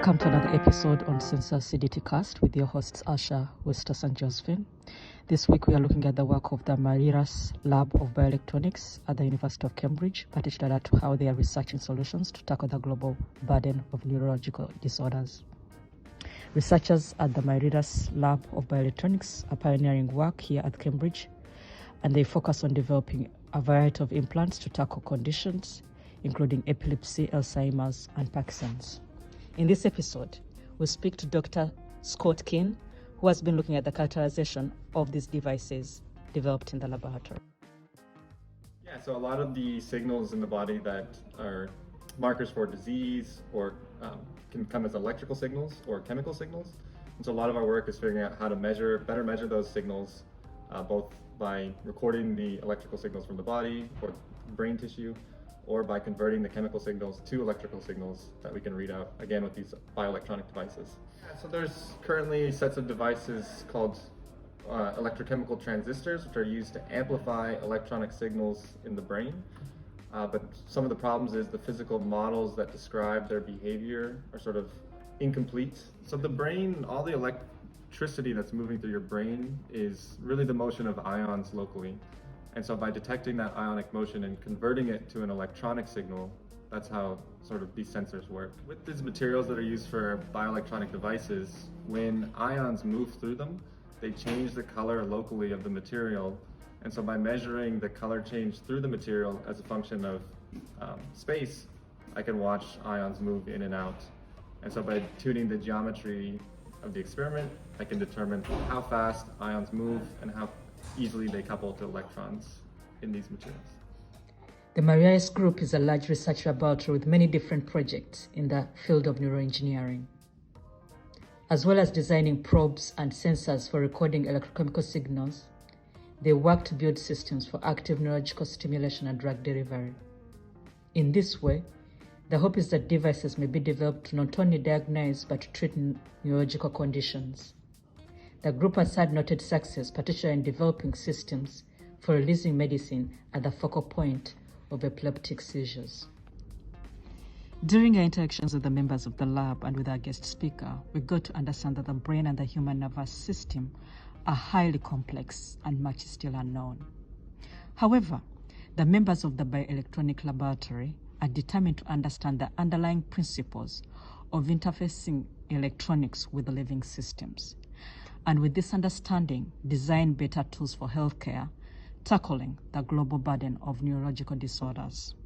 Welcome to another episode on Sensor CDT Cast with your hosts Asha, Justas and Josephine. This week we are looking at the work of the MRes Lab of Bioelectronics at the University of Cambridge, particularly to how they are researching solutions to tackle the global burden of neurological disorders. Researchers at the MRes Lab of Bioelectronics are pioneering work here at Cambridge, and they focus on developing a variety of implants to tackle conditions including epilepsy, Alzheimer's, and Parkinson's. In this episode, we'll speak to Dr. Scott Keane, who has been looking at the characterization of these devices developed in the laboratory. Yeah, so a lot of the signals in the body that are markers for disease or can come as electrical signals or chemical signals. And so a lot of our work is figuring out how to better measure those signals, both by recording the electrical signals from the body or brain tissue, or by converting the chemical signals to electrical signals that we can read out, again, with these bioelectronic devices. Yeah, so there's currently sets of devices called electrochemical transistors, which are used to amplify electronic signals in the brain. But some of the problems is the physical models that describe their behavior are sort of incomplete. So the brain, all the electricity that's moving through your brain is really the motion of ions locally. And so by detecting that ionic motion and converting it to an electronic signal, that's how sort of these sensors work. With these materials that are used for bioelectronic devices, when ions move through them, they change the color locally of the material. And so by measuring the color change through the material as a function of space, I can watch ions move in and out. And so by tuning the geometry of the experiment, I can determine how fast ions move and how easily they couple to electrons in these materials. The MRes Group is a large research laboratory with many different projects in the field of neuroengineering. As well as designing probes and sensors for recording electrochemical signals, they work to build systems for active neurological stimulation and drug delivery. In this way, the hope is that devices may be developed to not only diagnose but to treat neurological conditions. The group has had noted success, particularly in developing systems for releasing medicine at the focal point of epileptic seizures. During our interactions with the members of the lab and with our guest speaker, we got to understand that the brain and the human nervous system are highly complex and much is still unknown. However, the members of the Bioelectronic Laboratory are determined to understand the underlying principles of interfacing electronics with living systems, and with this understanding, design better tools for healthcare, tackling the global burden of neurological disorders.